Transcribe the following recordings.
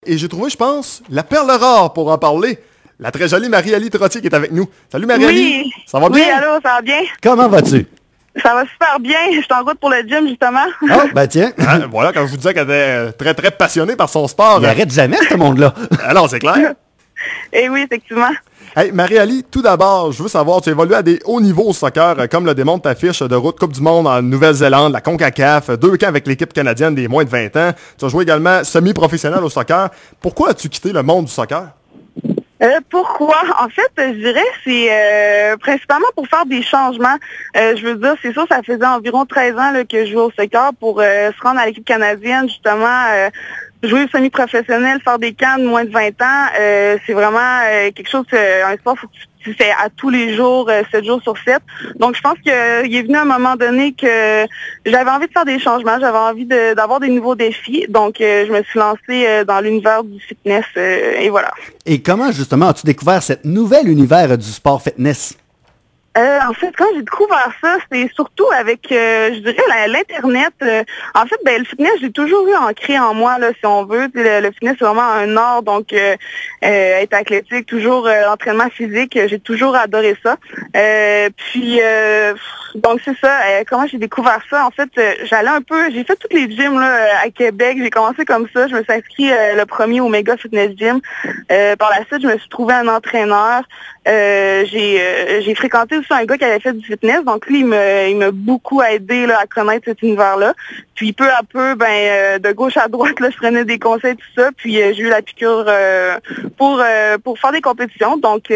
et j'ai trouvé, je pense, la perle rare pour en parler. La très jolie Marie-Ali Trottier qui est avec nous. Salut Marie-Ali. Oui. Ça va bien? Oui, allô, ça va bien? Comment vas-tu? Ça va super bien. Je suis en route pour le gym, justement. Oh, ben tiens. Hein, voilà, quand je vous disais qu'elle était très, très passionnée par son sport. Il arrête jamais, ce monde-là. Alors, c'est clair. Eh oui, effectivement. Hey, Marie-Ali, tout d'abord, je veux savoir, tu évolues à des hauts niveaux au soccer, comme le démontre ta fiche de route Coupe du Monde en Nouvelle-Zélande, la CONCACAF, 2 camps avec l'équipe canadienne des moins de 20 ans. Tu as joué également semi-professionnel au soccer. Pourquoi as-tu quitté le monde du soccer? Pourquoi? En fait, je dirais c'est principalement pour faire des changements. Je veux dire, c'est sûr, ça faisait environ 13 ans là, que je jouais au soccer pour se rendre à l'équipe canadienne, justement, jouer semi-professionnel, faire des camps de moins de 20 ans. C'est vraiment quelque chose, un sport faut que tu fais à tous les jours, 7 jours sur 7. Donc, je pense qu'il est venu à un moment donné que j'avais envie de faire des changements, j'avais envie d'avoir des nouveaux défis. Donc, je me suis lancée dans l'univers du fitness et voilà. Et comment, justement, as-tu découvert cet nouvel univers du sport fitness? En fait, quand j'ai découvert ça, c'est surtout avec, je dirais, l'Internet. En fait, ben, le fitness, j'ai toujours eu ancré en moi, là, si on veut. Le fitness, c'est vraiment un art, donc être athlétique, toujours entraînement physique, j'ai toujours adoré ça. Donc c'est ça, comment j'ai découvert ça, en fait, j'allais un peu, j'ai fait tous les gyms là, à Québec, j'ai commencé comme ça, je me suis inscrit le premier au Mega Fitness Gym. Par la suite, je me suis trouvé un entraîneur. J'ai fréquenté aussi un gars qui avait fait du fitness, donc lui, il m'a beaucoup aidé là, à connaître cet univers-là. Puis peu à peu, de gauche à droite, là, je prenais des conseils, tout ça, puis j'ai eu la piqûre pour faire des compétitions. Donc,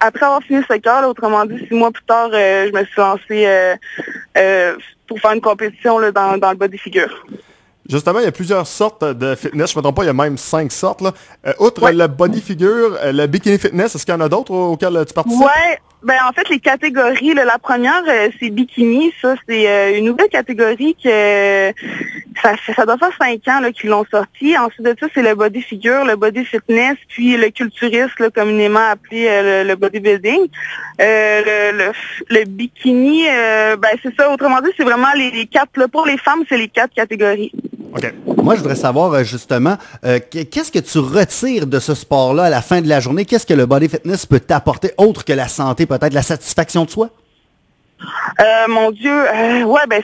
après avoir fini ce soccer, là, autrement dit, 6 mois plus tard, je me suis lancée pour faire une compétition là, dans le body figure. Justement, il y a plusieurs sortes de fitness. Je ne me trompe pas, il y a même 5 sortes. Là. Outre le body figure, le bikini fitness, est-ce qu'il y en a d'autres auxquels tu participes? Ouais. Ben en fait, les catégories, là, la première, c'est bikini. Ça, c'est une nouvelle catégorie que ça doit faire 5 ans là, qu'ils l'ont sorti. Ensuite de ça, c'est le body figure, le body fitness, puis le culturisme, là, communément appelé le bodybuilding. Le bikini, c'est ça. Autrement dit, c'est vraiment les 4. Là, pour les femmes, c'est les 4 catégories. Okay. Moi, je voudrais savoir, justement, qu'est-ce que tu retires de ce sport-là à la fin de la journée? Qu'est-ce que le body fitness peut t'apporter autre que la santé, peut-être la satisfaction de soi? Mon Dieu,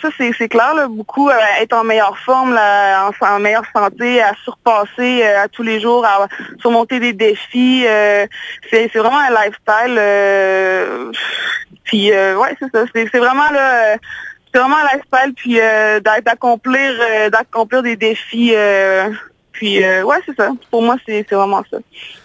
ça c'est clair, là, beaucoup être en meilleure forme, là, en meilleure santé, à surpasser à tous les jours, à surmonter des défis. C'est vraiment un lifestyle. C'est ça. C'est vraiment là. C'est vraiment un lifestyle, puis d'accomplir des défis. C'est ça. Pour moi, c'est vraiment ça.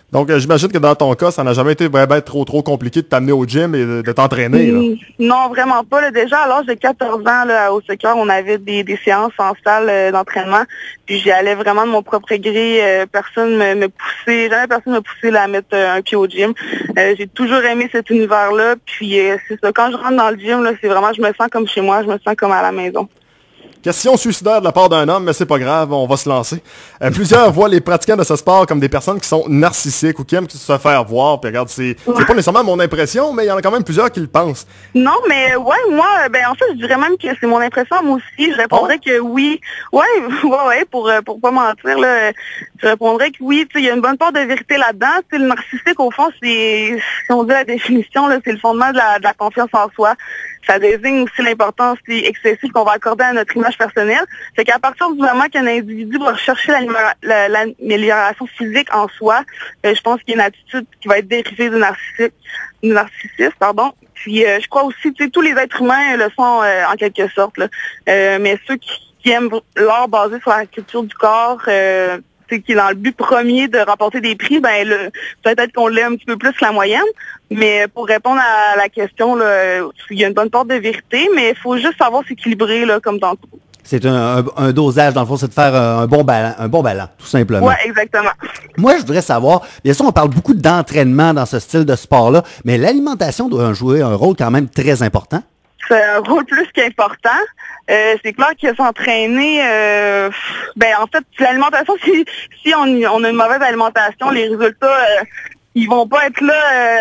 Donc, j'imagine que dans ton cas, ça n'a jamais été vraiment trop compliqué de t'amener au gym et de t'entraîner. Là. Non, vraiment pas. Là. Déjà, à l'âge de 14 ans, là, au soccer, on avait des séances en salle d'entraînement. Puis j'y allais vraiment de mon propre gré. Personne me poussait. Jamais personne m'a poussé là, à mettre un pied au gym. J'ai toujours aimé cet univers-là. Puis c'est ça. Quand je rentre dans le gym, là, c'est vraiment, je me sens comme chez moi. Je me sens comme à la maison. Question suicidaire de la part d'un homme, mais c'est pas grave, on va se lancer. Plusieurs voient les pratiquants de ce sport comme des personnes qui sont narcissiques ou qui aiment se faire voir. Puis regarde, c'est pas nécessairement mon impression, mais il y en a quand même plusieurs qui le pensent. Non, mais moi, en fait, je dirais même que c'est mon impression, moi aussi. Je répondrais que oui. Ouais, pour pas mentir, là, je répondrais que oui. Tu sais, il y a une bonne part de vérité là-dedans. Tu sais, le narcissique, au fond, c'est, si on dit la définition, là, c'est le fondement de la confiance en soi. Ça désigne aussi l'importance excessive qu'on va accorder à notre image personnelle. C'est qu'à partir du moment qu'un individu va rechercher l'amélioration physique en soi, je pense qu'il y a une attitude qui va être dérivée du narcissisme. Puis je crois aussi que tous les êtres humains le sont en quelque sorte. Là. Mais ceux qui aiment l'art basé sur la culture du corps, qui est dans le but premier de remporter des prix, peut-être qu'on l'est un petit peu plus que la moyenne. Mais pour répondre à la question, là, il y a une bonne part de vérité, mais il faut juste savoir s'équilibrer, là, comme dans tout. C'est un dosage, dans le fond, c'est de faire un bon ballon, tout simplement. Oui, exactement. Moi, je voudrais savoir, bien sûr, on parle beaucoup d'entraînement dans ce style de sport-là, mais l'alimentation doit jouer un rôle quand même très important. C'est un rôle plus qu'important. C'est clair que s'entraîner, en fait, l'alimentation, si on a une mauvaise alimentation, les résultats, ils vont pas être là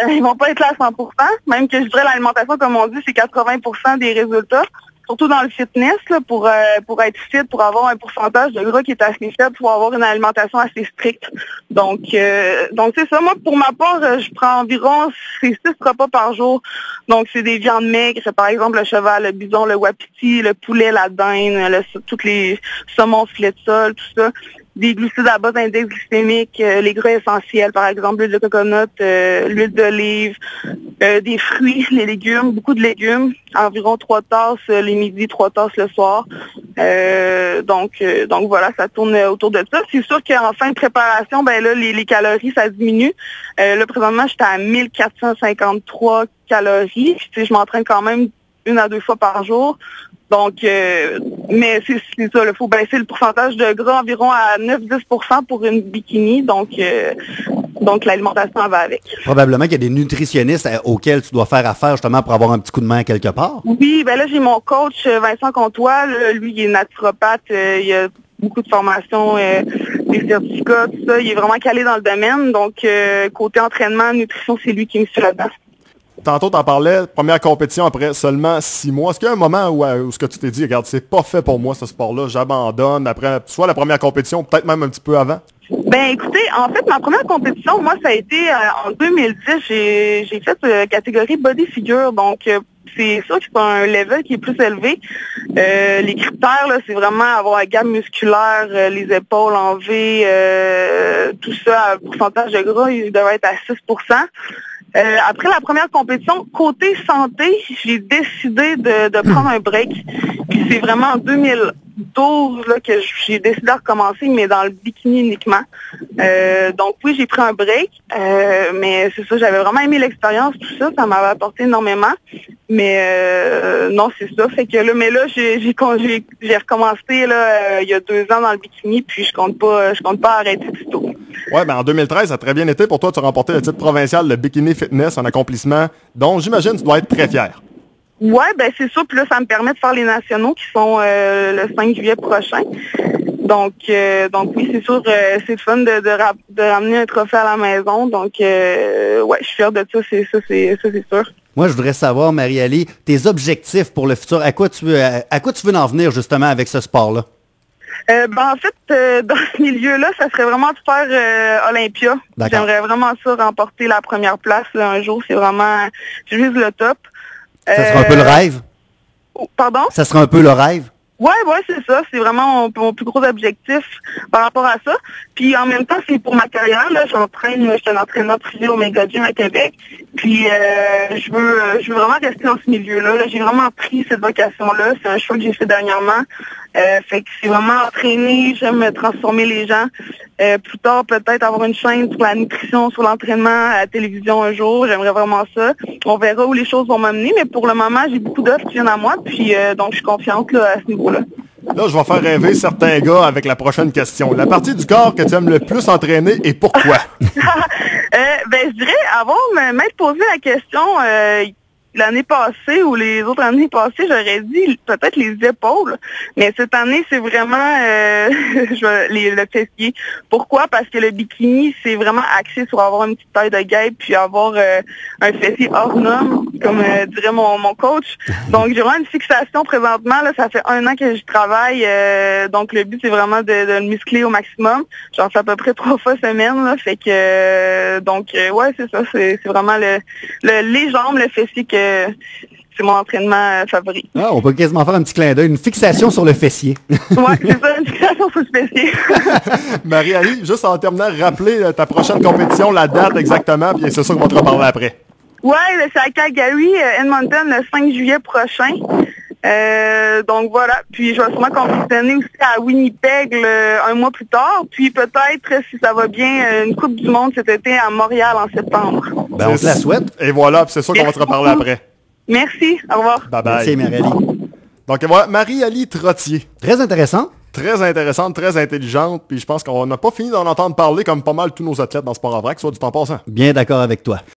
à 100%. Même que je dirais l'alimentation, comme on dit, c'est 80% des résultats. surtout dans le fitness, là, pour être fit, pour avoir un pourcentage de gras qui est assez faible, il faut avoir une alimentation assez stricte. Donc c'est ça. Moi, pour ma part, je prends environ 6 repas par jour. Donc, c'est des viandes maigres, par exemple le cheval, le bison, le wapiti, le poulet, la dinde, toutes les saumons, filets de sol, tout ça. Des glucides à bas d'index glycémique, les gras essentiels, par exemple l'huile de coconut, l'huile d'olive, des fruits, les légumes, beaucoup de légumes, environ 3 tasses les midis, 3 tasses le soir. Donc voilà, ça tourne autour de ça. C'est sûr qu'en fin de préparation, ben là, les calories, ça diminue. Là, présentement, j'étais à 1453 calories. Puis, je m'entraîne quand même 1 à 2 fois par jour. Donc, mais c'est ça, il faut baisser le pourcentage de gras environ à 9-10% pour une bikini. Donc l'alimentation va avec. Probablement qu'il y a des nutritionnistes auxquels tu dois faire affaire justement pour avoir un petit coup de main quelque part. Oui, ben là, j'ai mon coach Vincent Comtois. Lui, il est naturopathe. Il a beaucoup de formations, des certificats, tout ça. Il est vraiment calé dans le domaine. Donc, côté entraînement, nutrition, c'est lui qui me suit là-dedans. Tantôt, t'en parlais, première compétition après seulement 6 mois. Est-ce qu'il y a un moment où ce que tu t'es dit, regarde, c'est pas fait pour moi ce sport-là, j'abandonne après soit la première compétition, peut-être même un petit peu avant? Ben écoutez, en fait, ma première compétition, moi, ça a été en 2010. J'ai fait catégorie body figure, donc c'est sûr que c'est un level qui est plus élevé. Les critères, là, c'est vraiment avoir la gamme musculaire, les épaules en V, tout ça, un pourcentage de gras, il devrait être à 6%. Après la première compétition, côté santé, j'ai décidé de prendre un break. Puis c'est vraiment en 2012 là, que j'ai décidé de recommencer, mais dans le bikini uniquement. Donc oui, j'ai pris un break, mais c'est ça, j'avais vraiment aimé l'expérience, tout ça, ça m'avait apporté énormément. Mais non, c'est ça. Fait que là, mais là, j'ai recommencé là il y a 2 ans dans le bikini, puis je compte pas arrêter du tout. Ouais, ben en 2013, ça a très bien été pour toi. Tu as remporté le titre provincial de Bikini Fitness, un accomplissement dont j'imagine tu dois être très fier. Ouais, ben c'est ça. Puis là, ça me permet de faire les nationaux qui sont le 5 juillet prochain. Donc oui, c'est sûr, c'est fun de ramener un trophée à la maison. Donc ouais, je suis fière de ça, c'est sûr. Moi, je voudrais savoir, Marie-Ali, tes objectifs pour le futur. À quoi tu veux en venir justement avec ce sport-là? Ben en fait, dans ce milieu-là, ça serait vraiment de faire Olympia. J'aimerais vraiment ça, remporter la première place là, un jour. C'est vraiment, je vise le top. Ça sera un peu le rêve? Pardon? Ça sera un peu le rêve? Ouais, c'est ça. C'est vraiment mon plus gros objectif par rapport à ça. Puis en même temps, c'est pour ma carrière. Là, je suis un entraîneur privé au Mega Gym à Québec. Puis je veux vraiment rester dans ce milieu-là. Là, j'ai vraiment pris cette vocation-là. C'est un choix que j'ai fait dernièrement. Fait que c'est vraiment entraîner, j'aime transformer les gens. Plus tard, peut-être avoir une chaîne sur la nutrition, sur l'entraînement à la télévision un jour. J'aimerais vraiment ça. On verra où les choses vont m'amener, mais pour le moment, j'ai beaucoup d'offres qui viennent à moi. Puis donc, je suis confiante là, à ce niveau-là. Là, je vais faire rêver certains gars avec la prochaine question. La partie du corps que tu aimes le plus entraîner et pourquoi? Ben, je dirais, m'être posé la question l'année passée ou les autres années passées, j'aurais dit peut-être les épaules. Mais cette année, c'est vraiment le fessier. Pourquoi? Parce que le bikini, c'est vraiment axé sur avoir une petite taille de guêpe puis avoir un fessier hors norme, comme dirait mon coach. Donc, j'ai vraiment une fixation présentement. Là, ça fait 1 an que je travaille. Donc, le but, c'est vraiment de le muscler au maximum. J'en fais à peu près 3 fois semaine. Là, fait que ouais, c'est ça. C'est vraiment les jambes, le fessier que c'est mon entraînement favori. Ah, on peut quasiment faire un petit clin d'œil, une fixation sur le fessier. Ouais, c'est ça, une fixation sur le fessier. Marie-Ali, juste en terminant, rappeler ta prochaine compétition, la date exactement, puis c'est ça qu'on va te reparler après. Ouais, c'est à Calgary, Edmonton, le 5 juillet prochain. Donc voilà, puis je vais sûrement compétitionner aussi à Winnipeg 1 mois plus tard, puis peut-être, si ça va bien, une Coupe du Monde cet été à Montréal en septembre. Ben, on te la souhaite. Et voilà, puis c'est sûr qu'on va te reparler après. Merci, au revoir. Bye bye. Merci, Marie-Ali. Donc voilà, Marie-Ali Trottier. Très intéressant. Très intéressante, très intelligente, puis je pense qu'on n'a pas fini d'en entendre parler comme pas mal tous nos athlètes dans ce sport en vrac, soit du temps passant. Bien d'accord avec toi.